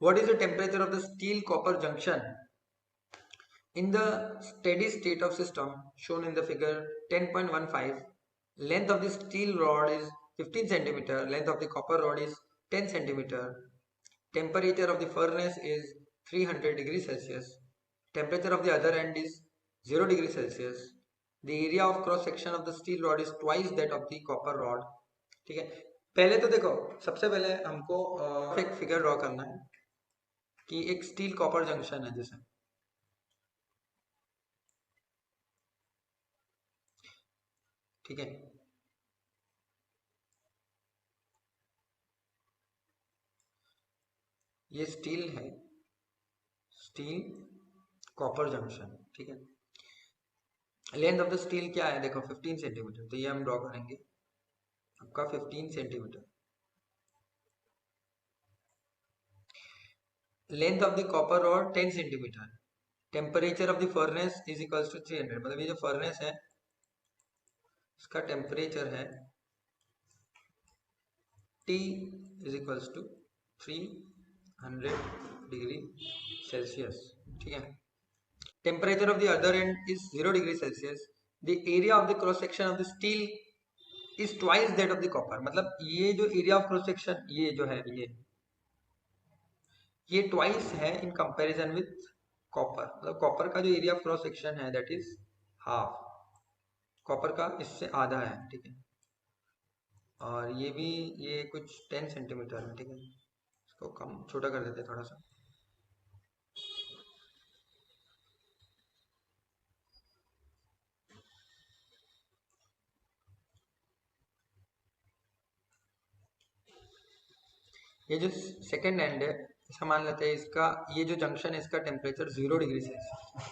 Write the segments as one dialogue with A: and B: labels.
A: What is the temperature of the steel copper junction in the steady state of system shown in the figure 10.15? Length of the steel rod is 15 centimeter. Length of the copper rod is 10 centimeter. Temperature of the furnace is 300 degrees Celsius. Temperature of the other end is 0 degrees Celsius. The area of cross section of the steel rod is twice that of the copper rod. ठीक है, पहले तो देखो, सबसे पहले हमको एक figure draw करना है कि एक स्टील कॉपर जंक्शन है जैसे, ठीक है। ये स्टील है, स्टील कॉपर जंक्शन, ठीक है। लेंथ ऑफ द स्टील क्या है, देखो 15 सेंटीमीटर, तो ये हम ड्रॉ करेंगे आपका 15 centimetre. Length of the copper rod 10 centimetre. Temperature of the furnace is equals to 300, मतलब ये जो फर्नेस है इसका टेम्परेचर है T is equals to 300 degree Celsius, ठीक है। Temperature of the other end is 0 degree Celsius. The area of the cross section of the steel is twice that of the copper, मतलब ये जो area of cross section ये जो है ये twice है इन कंपैरिजन विथ कॉपर, मतलब copper का जो एरिया ऑफ क्रॉस सेक्शन है दैट इज हाफ, कॉपर का इससे आधा है, ठीक है। और ये भी, ये कुछ 10 सेंटीमीटर है, ठीक है। इसको कम छोटा कर देते हैं थोड़ा सा। ये जो सेकेंड एंड है, ऐसा मान लेते हैं इसका, ये जो जंक्शन है इसका टेम्परेचर 0 डिग्री सेल्सियस,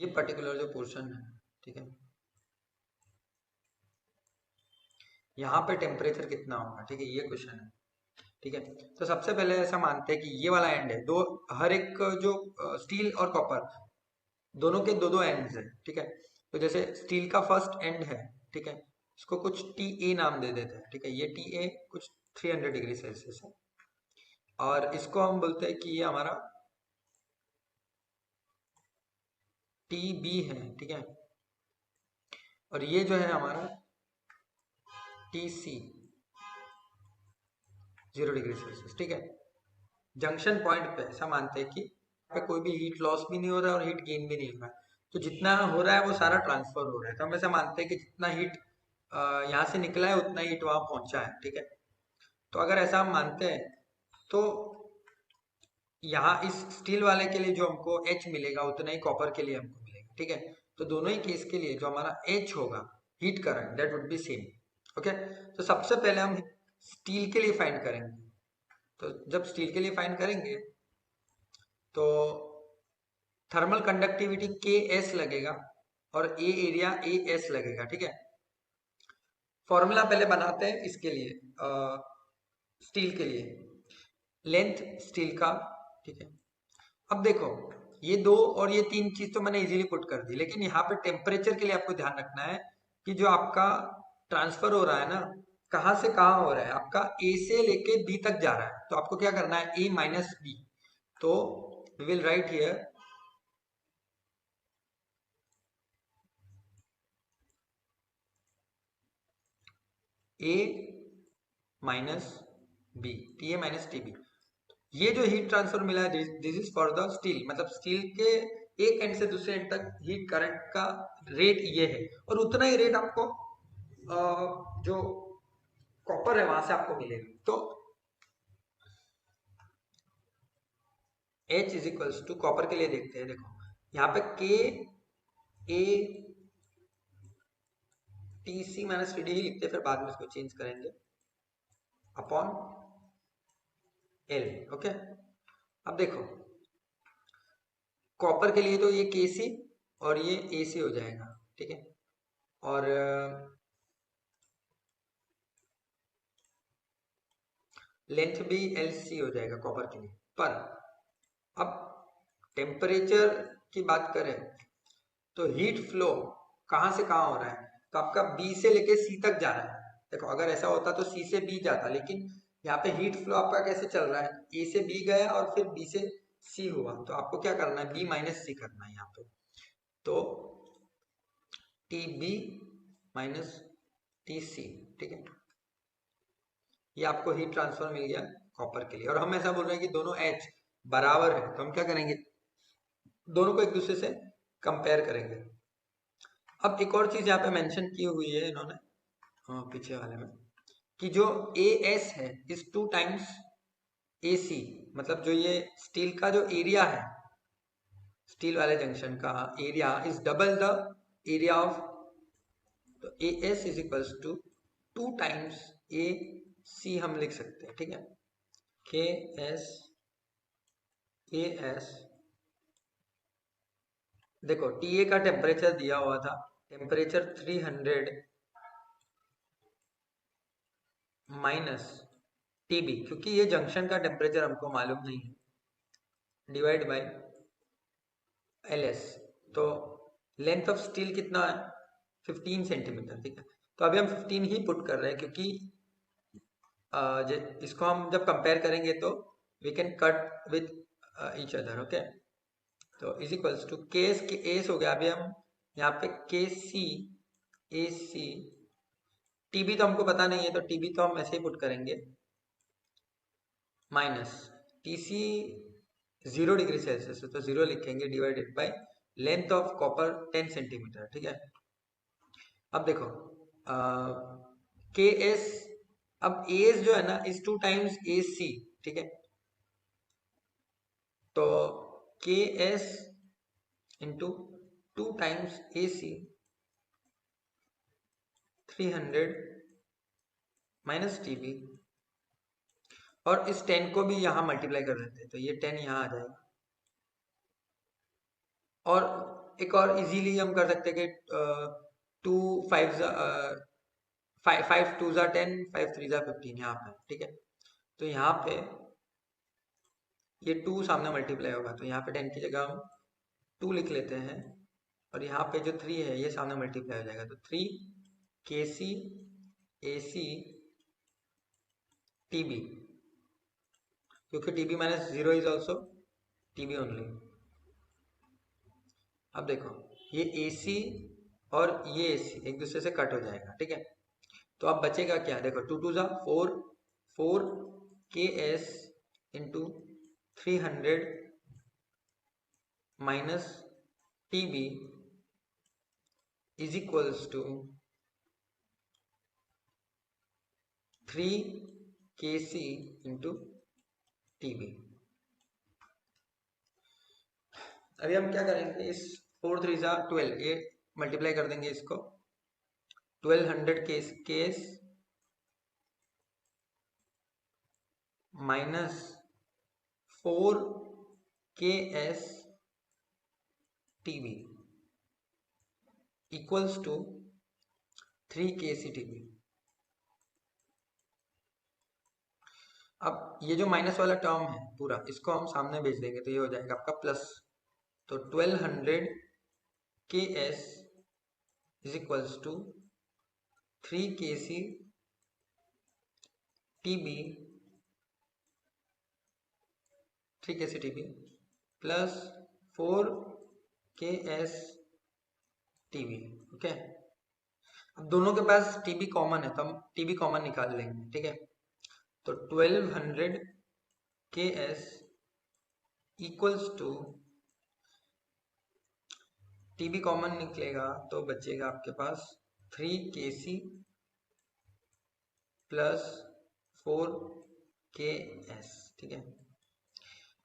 A: ये पर्टिकुलर जो पोर्शन है, ठीक है। यहाँ पे टेम्परेचर कितना होगा, ठीक है, ये क्वेश्चन है, ठीक है। तो सबसे पहले ऐसा मानते हैं कि ये वाला एंड है, दो, हर एक जो स्टील और कॉपर दोनों के दो दो एंड्स है, ठीक है। तो जैसे स्टील का फर्स्ट एंड है, ठीक है, इसको कुछ टी ए नाम दे देते हैं, ठीक है। ये टी ए कुछ 300 डिग्री सेल्सियस है, और इसको हम बोलते हैं कि ये हमारा टी बी है, ठीक है। और ये जो है हमारा टी सी 0 डिग्री सेल्सियस, ठीक है। जंक्शन पॉइंट पे ऐसा मानते हैं कि पे कोई भी हीट लॉस भी नहीं हो रहा है और हीट गेन भी नहीं हो रहा है, तो जितना हो रहा है वो सारा ट्रांसफर हो रहा है। तो हम ऐसा मानते हैं कि जितना हीट यहाँ से निकला है उतना हीट वहां पहुंचा है, ठीक है। तो अगर ऐसा हम मानते हैं तो यहाँ इस स्टील वाले के लिए जो हमको H मिलेगा उतना ही कॉपर के लिए हमको मिलेगा, ठीक है। तो दोनों ही केस के लिए जो हमारा H होगा, heat current, that would be same, okay. तो सबसे पहले हम स्टील के लिए फाइंड करेंगे। तो जब स्टील के लिए फाइंड करेंगे तो थर्मल कंडक्टिविटी के एस लगेगा और ए एरिया ए एस लगेगा, ठीक है। फॉर्मूला पहले बनाते हैं इसके लिए, स्टील के लिए, लेंथ स्टील का, ठीक है। अब देखो, ये दो और ये तीन चीज तो मैंने इजीली पुट कर दी, लेकिन यहाँ पे टेम्परेचर के लिए आपको ध्यान रखना है कि जो आपका ट्रांसफर हो रहा है ना, कहाँ से कहाँ हो रहा है, आपका ए से लेके बी तक जा रहा है, तो आपको क्या करना है, ए माइनस बी। तो we will write here A minus B, T A minus T B. ये जो हीट ट्रांसफर मिला है this is for the steel, मतलब स्टील के एक एंड से दूसरे एंड तक हीट करंट का रेट ये है, और उतना ही रेट आपको जो कॉपर है वहां से आपको मिलेगा। तो H is equals to, copper के लिए देखते हैं, देखो यहाँ पे K A T C minus T D ही लिखते हैं, फिर बाद में इसको चेंज करेंगे अपॉन एल, ओके। अब देखो कॉपर के लिए तो ये के सी और ये ए सी हो जाएगा, ठीक है। और लेंथ भी एल सी हो जाएगा कॉपर के लिए। पर अब टेम्परेचर की बात करें तो हीट फ्लो कहाँ से कहाँ हो रहा है, तो आपका बी से लेके सी तक जा रहा है, देखो अगर ऐसा होता तो सी से बी जाता, लेकिन यहाँ पे हीट फ्लो आपका कैसे चल रहा है, ए से बी गया और फिर बी से सी हुआ, तो आपको क्या करना है, बी माइनस सी करना है यहाँ पे। तो T B minus T C, ठीक है, ये आपको हीट ट्रांसफर मिल गया कॉपर के लिए। और हम ऐसा बोल रहे हैं कि दोनों एच बराबर है, तो हम क्या करेंगे, दोनों को एक दूसरे से कंपेयर करेंगे। अब एक और चीज यहाँ पे मेंशन की हुई है इन्होंने, हाँ पीछे वाले में, कि जो ए एस है इज 2 टाइम्स ए सी, मतलब जो ये स्टील का जो एरिया है, स्टील वाले जंक्शन का area is double the area of, तो A S is equals to 2 times A C हम लिख सकते हैं, ठीक है। के एस ए एस, देखो टी ए का टेम्परेचर दिया हुआ था, टेम्परेचर 300 माइनस टीबी, क्योंकि ये जंक्शन का टेम्परेचर हमको मालूम नहीं है, डिवाइड बाय एल एस। तो लेंथ ऑफ स्टील कितना है, 15 सेंटीमीटर, ठीक है। तो अभी हम 15 ही पुट कर रहे हैं, क्योंकि इसको हम जब कंपेयर करेंगे तो we can cut with each other, okay. तो is equals to K S हो गया, अभी हम यहाँ पे के सी ए सी, टीबी तो हमको पता नहीं है, तो टीबी तो हम ऐसे ही पुट करेंगे, minus T C 0 degree Celsius है तो 0 लिखेंगे, divided by length of copper 10 centimetre, ठीक है। अब देखो के एस, अब एस जो है ना इज 2 टाइम्स ए सी, ठीक है। तो के S into 2 times A C, 300 minus T B, और इस 10 को भी यहाँ मल्टीप्लाई कर देते हैं, तो ये 10 यहाँ आ जाएगा। और एक और इजीली हम कर सकते हैं कि 2 5 5 2 ज़ा 10, 5 3 ज़ा 15 यहाँ पे, ठीक है। तो यहाँ पे ये 2 सामने मल्टीप्लाई होगा, तो यहाँ पे 10 की जगह हम 2 लिख लेते हैं, और यहाँ पे जो 3 है ये सामने मल्टीप्लाई हो जाएगा, तो 3 K C A C T B, क्योंकि T B minus 0 is also T B only. अब देखो ये ए सी और ये ए सी एक दूसरे से कट हो जाएगा, ठीक है। तो अब बचेगा क्या, देखो 2 2 ज़ा 4, 4 K S into 300 minus T B is equals to 3 K C into T B. अभी हम क्या करेंगे, इस 4 3 ज़ा 12, ये मल्टीप्लाई कर देंगे इसको, 1200 case minus 4 K S T B equals to 3 K C T B. अब ये जो माइनस वाला टर्म है पूरा, इसको हम सामने भेज देंगे, तो ये हो जाएगा आपका प्लस, तो 1200 K S is equals to 3 K C T B, 3 K C T B plus 4 K S T B, okay. अब दोनों के पास टी बी कॉमन है, तो हम टी बी कॉमन निकाल लेंगे, ठीक है। तो 1200 K S equals to, T B common निकलेगा तो बचेगा आपके पास 3 K C plus 4 K S, ठीक है।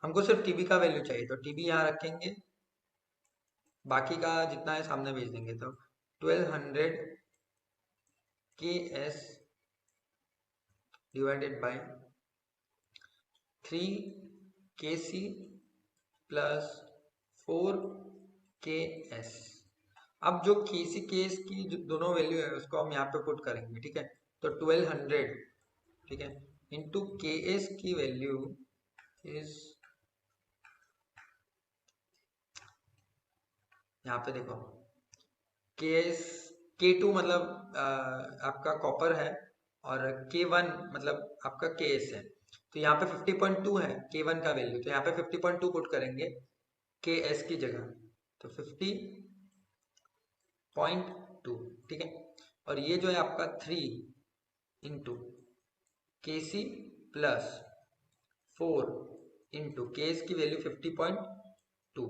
A: हमको सिर्फ टीबी का वैल्यू चाहिए, तो टीबी यहाँ रखेंगे, बाकी का जितना है सामने भेज देंगे, तो 1200 K S divided by 3 K C plus 4 K S. अब जो के सी के एस की जो दोनों वैल्यू है उसको हम यहाँ पे पुट करेंगे, ठीक है। तो 1200, ठीक है, इंटू के एस की वैल्यू इज, यहाँ पे देखो के एस, के टू मतलब आपका कॉपर है, और K1 मतलब आपका KS है, तो यहाँ पे 50.2 है K1 का वैल्यू, तो यहाँ पे 50.2 पुट करेंगे KS की जगह, तो 50.2, ठीक है। और ये जो है आपका 3 into KC plus 4 into KS की वैल्यू 50.2,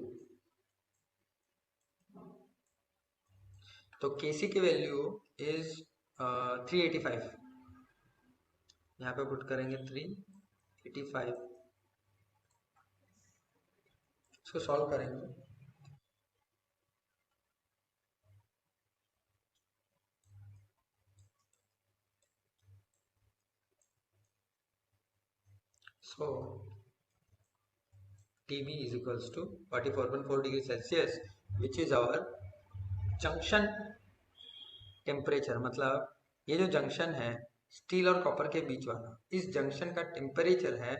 A: तो KC की वैल्यू इज 385, यहाँ पे पुट करेंगे 385, इसको सॉल्व करेंगे। So TB is equals to 44.4 degree Celsius, which is our junction temperature. मतलब ये जो जंक्शन है स्टील और कॉपर के बीच वाला, इस जंक्शन का टेम्परेचर है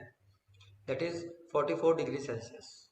A: दैट इज 44 डिग्री सेल्सियस।